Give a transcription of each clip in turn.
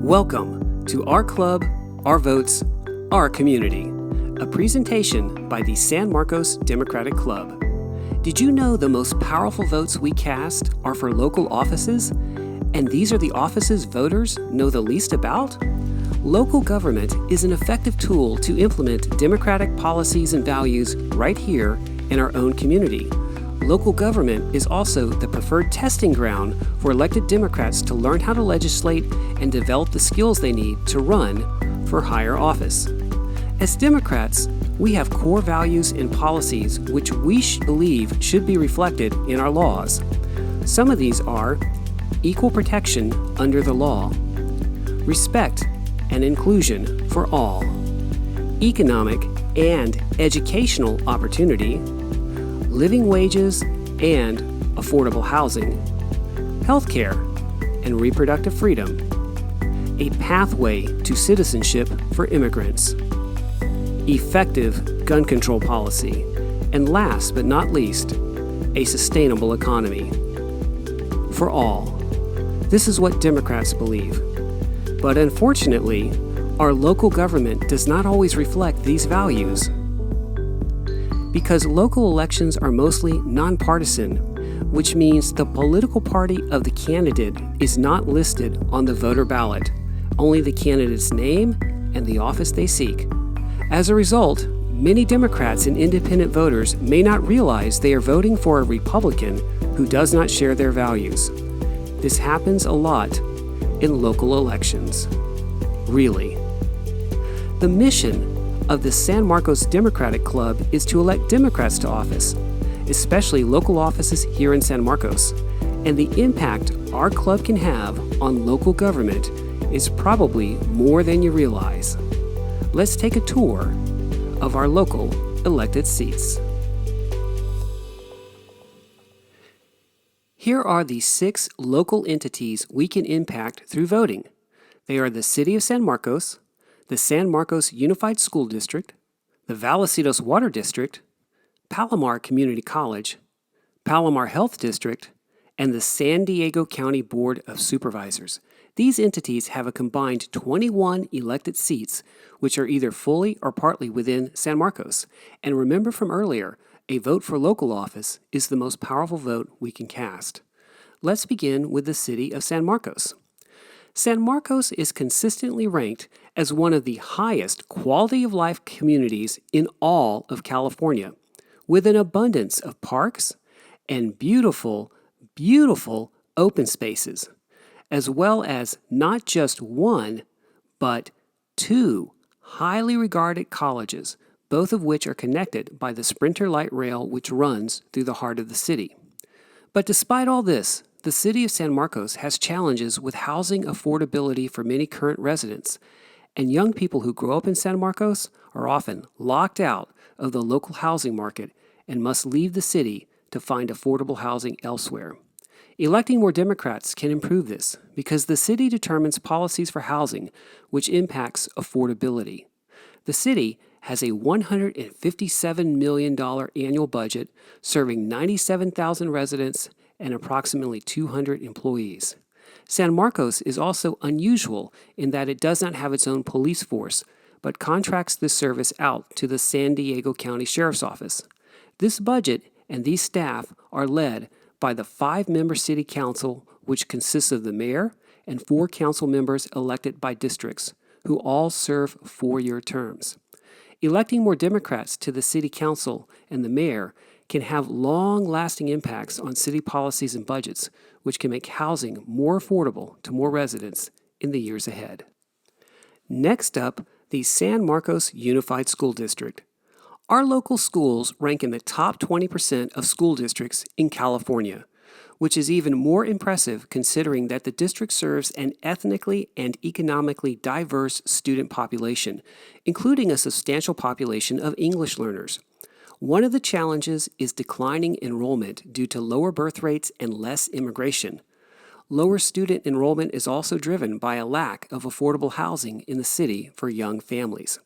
Welcome to Our Club, Our Votes, Our Community, a presentation by the San Marcos Democratic Club. Did you know the most powerful votes we cast are for local offices? And these are the offices voters know the least about? Local government is an effective tool to implement democratic policies and values right here in our own community. Local government is also the preferred testing ground for elected Democrats to learn how to legislate and develop the skills they need to run for higher office. As Democrats, we have core values and policies which we believe should be reflected in our laws. Some of these are equal protection under the law, respect and inclusion for all, economic and educational opportunity, living wages and affordable housing, healthcare and reproductive freedom, a pathway to citizenship for immigrants, effective gun control policy, and last but not least, a sustainable economy. For all. This is what Democrats believe. But unfortunately, our local government does not always reflect these values. Because local elections are mostly nonpartisan, which means the political party of the candidate is not listed on the voter ballot, only the candidate's name and the office they seek. As a result, many Democrats and independent voters may not realize they are voting for a Republican who does not share their values. This happens a lot in local elections. Really. The mission of the San Marcos Democratic Club is to elect Democrats to office, especially local offices here in San Marcos, and the impact our club can have on local government is probably more than you realize. Let's take a tour of our local elected seats. Here are the 6 local entities we can impact through voting. They are the City of San Marcos, the San Marcos Unified School District, the Vallecillos Water District, Palomar Community College, Palomar Health District, and the San Diego County Board of Supervisors. These entities have a combined 21 elected seats, which are either fully or partly within San Marcos. And remember from earlier, a vote for local office is the most powerful vote we can cast. Let's begin with the City of San Marcos. San Marcos is consistently ranked as one of the highest quality of life communities in all of California, with an abundance of parks and beautiful, beautiful open spaces, as well as not just one, but 2 highly regarded colleges, both of which are connected by the Sprinter Light Rail which runs through the heart of the city. But despite all this, the City of San Marcos has challenges with housing affordability for many current residents, and young people who grow up in San Marcos are often locked out of the local housing market and must leave the city to find affordable housing elsewhere. Electing more Democrats can improve this because the city determines policies for housing, which impacts affordability. The city has a $157 million annual budget serving 97,000 residents and approximately 200 employees. San Marcos is also unusual in that it does not have its own police force, but contracts this service out to the San Diego County Sheriff's Office. This budget and these staff are led by the 5-member City Council, which consists of the mayor and 4 council members elected by districts, who all serve 4-year terms. Electing more Democrats to the City Council and the mayor can have long-lasting impacts on city policies and budgets, which can make housing more affordable to more residents in the years ahead. Next up, the San Marcos Unified School District. Our local schools rank in the top 20% of school districts in California, which is even more impressive considering that the district serves an ethnically and economically diverse student population, including a substantial population of English learners. One of the challenges is declining enrollment due to lower birth rates and less immigration. Lower student enrollment is also driven by a lack of affordable housing in the city for young families.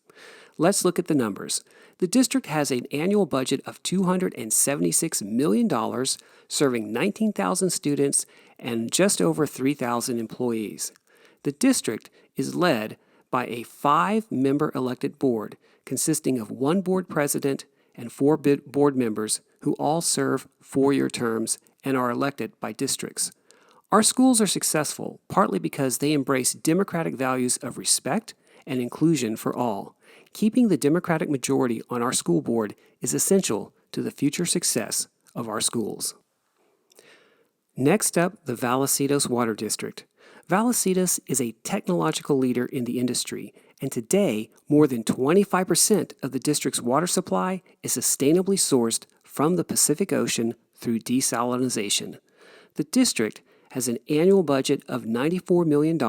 Let's look at the numbers. The district has an annual budget of $276 million, serving 19,000 students and just over 3,000 employees. The district is led by a 5-member elected board consisting of 1 board president and 4 board members who all serve 4-year terms and are elected by districts. Our schools are successful partly because they embrace democratic values of respect and inclusion for all. Keeping the Democratic majority on our school board is essential to the future success of our schools. Next up, the Vallecito Water District. Vallecito is a technological leader in the industry, and today more than 25% of the district's water supply is sustainably sourced from the Pacific Ocean through desalination. The district has an annual budget of $94 million,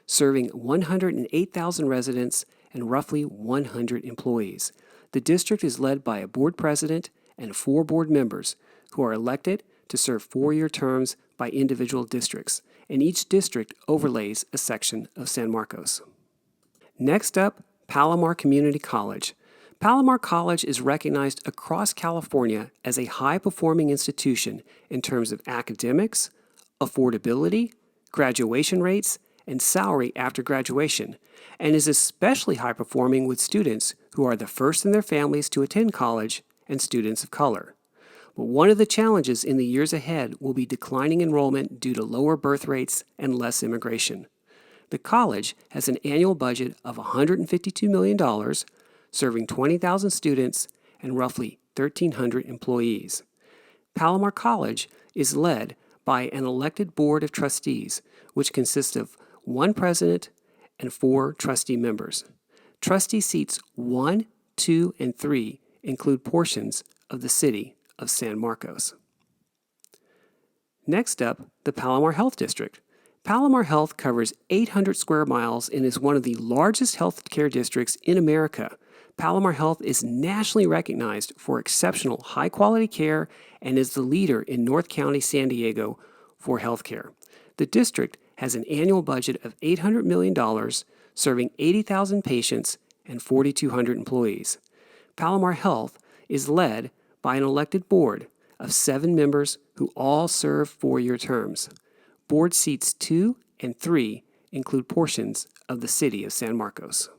serving 108,000 residents and roughly 100 employees. The district is led by a board president and 4 board members who are elected to serve 4-year terms by individual districts, and each district overlays a section of San Marcos. Next up, Palomar Community College. Palomar College is recognized across California as a high-performing institution in terms of academics, affordability, graduation rates, and salary after graduation, and is especially high-performing with students who are the first in their families to attend college and students of color. But one of the challenges in the years ahead will be declining enrollment due to lower birth rates and less immigration. The college has an annual budget of $152 million, serving 20,000 students and roughly 1,300 employees. Palomar College is led by an elected board of trustees, which consists of 1 president and 4 trustee members. Trustee seats 1, 2, and 3 include portions of the city of San Marcos. Next up, the Palomar Health District. Palomar Health covers 800 square miles and is one of the largest healthcare districts in America. Palomar Health is nationally recognized for exceptional high-quality care and is the leader in North County, San Diego for healthcare. The district has an annual budget of $800 million, serving 80,000 patients and 4,200 employees. Palomar Health is led by an elected board of 7 members who all serve 4-year terms. Board seats 2 and 3 include portions of the city of San Marcos.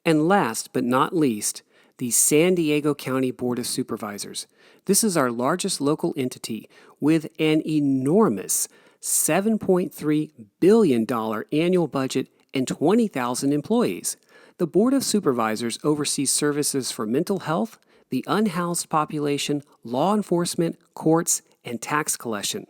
And last but not least, the San Diego County Board of Supervisors. This is our largest local entity with an enormous $7.3 billion annual budget and 20,000 employees. The Board of Supervisors oversees services for mental health, the unhoused population, law enforcement, courts, and tax collection.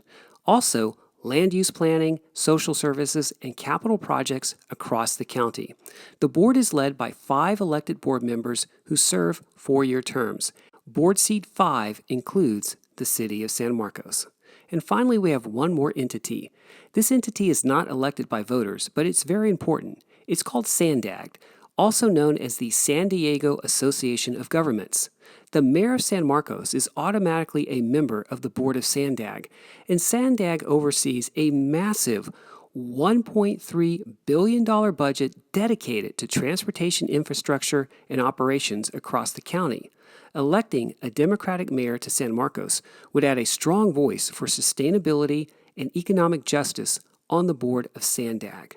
Also, land use planning, social services, and capital projects across the county. The board is led by 5 elected board members who serve 4-year terms. Board seat 5 includes the city of San Marcos. And finally, we have one more entity. This entity is not elected by voters, but it's very important. It's called SANDAG, also known as the San Diego Association of Governments. The mayor of San Marcos is automatically a member of the board of SANDAG, and SANDAG oversees a massive $1.3 billion budget dedicated to transportation infrastructure and operations across the county. Electing a Democratic mayor to San Marcos would add a strong voice for sustainability and economic justice on the board of SANDAG.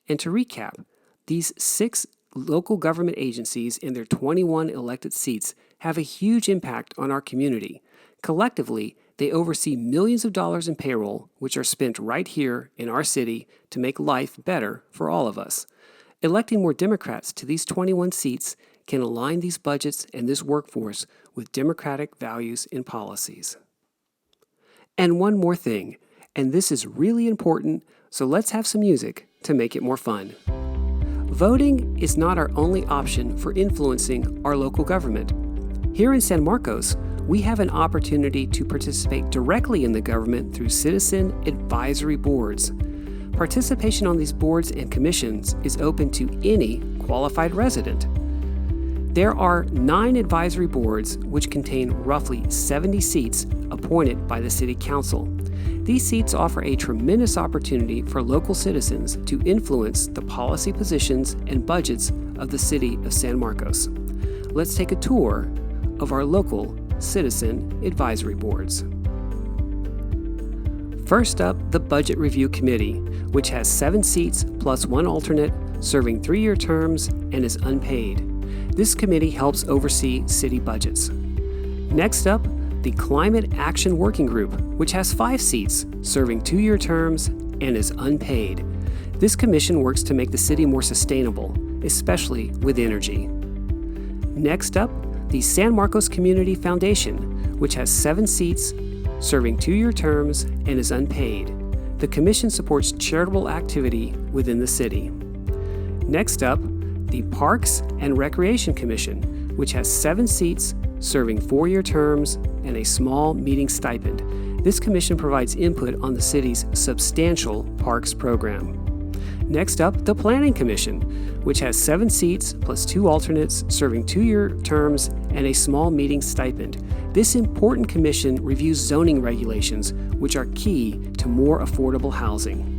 And to recap, these 6 local government agencies and their 21 elected seats have a huge impact on our community. Collectively, they oversee millions of dollars in payroll, which are spent right here in our city to make life better for all of us. Electing more Democrats to these 21 seats can align these budgets and this workforce with democratic values and policies. And one more thing, and this is really important, so let's have some music to make it more fun. Voting is not our only option for influencing our local government. Here in San Marcos, we have an opportunity to participate directly in the government through citizen advisory boards. Participation on these boards and commissions is open to any qualified resident. There are 9 advisory boards which contain roughly 70 seats appointed by the City Council. These seats offer a tremendous opportunity for local citizens to influence the policy positions and budgets of the city of San Marcos. Let's take a tour of our local citizen advisory boards. First up, the Budget Review Committee, which has 7 seats plus 1 alternate, serving 3-year terms and is unpaid. This committee helps oversee city budgets. Next up, the Climate Action Working Group, which has 5 seats, serving 2-year terms and is unpaid. This commission works to make the city more sustainable, especially with energy. Next up, the San Marcos Community Foundation, which has 7 seats, serving 2-year terms and is unpaid. The commission supports charitable activity within the city. Next up, the Parks and Recreation Commission, which has 7 seats, serving 4-year terms and a small meeting stipend. This commission provides input on the city's substantial parks program. Next up, the Planning Commission, which has 7 seats plus 2 alternates, serving 2-year terms and a small meeting stipend. This important commission reviews zoning regulations, which are key to more affordable housing.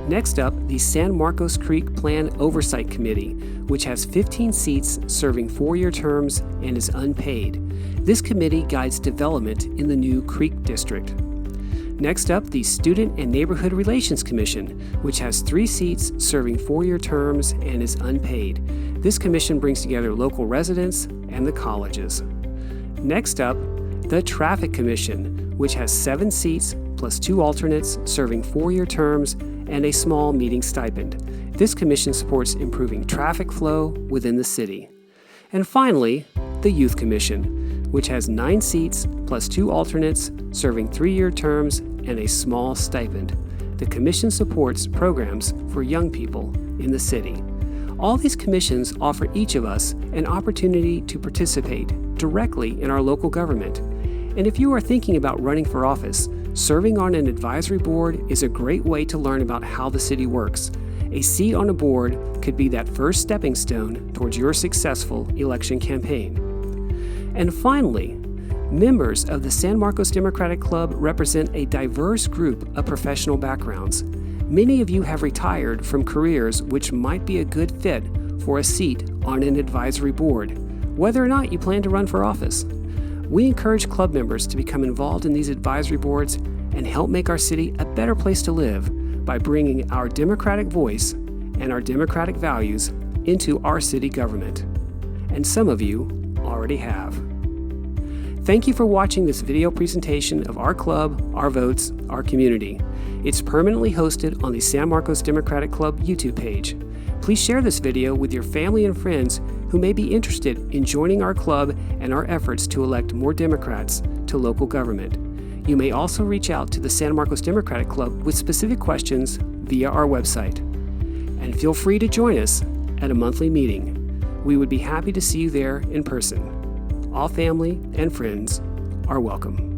Next up, the San Marcos Creek Plan Oversight Committee, which has 15 seats, serving 4-year terms and is unpaid. This committee guides development in the new Creek District. Next up, the Student and Neighborhood Relations Commission, which has 3 seats, serving 4-year terms and is unpaid. This commission brings together local residents and the colleges. Next up, the Traffic Commission, which has 7 seats plus 2 alternates, serving 4-year terms and a small meeting stipend. This commission supports improving traffic flow within the city. And finally, the Youth Commission, which has 9 seats plus 2 alternates, serving 3-year terms and a small stipend. The commission supports programs for young people in the city. All these commissions offer each of us an opportunity to participate directly in our local government. And if you are thinking about running for office, serving on an advisory board is a great way to learn about how the city works. A seat on a board could be that first stepping stone towards your successful election campaign. And finally, members of the San Marcos Democratic Club represent a diverse group of professional backgrounds. Many of you have retired from careers which might be a good fit for a seat on an advisory board, whether or not you plan to run for office. We encourage club members to become involved in these advisory boards and help make our city a better place to live by bringing our democratic voice and our democratic values into our city government. And some of you already have. Thank you for watching this video presentation of our club, our votes, our community. It's permanently hosted on the San Marcos Democratic Club YouTube page. Please share this video with your family and friends who may be interested in joining our club and our efforts to elect more Democrats to local government. You may also reach out to the San Marcos Democratic Club with specific questions via our website. And feel free to join us at a monthly meeting. We would be happy to see you there in person. All family and friends are welcome.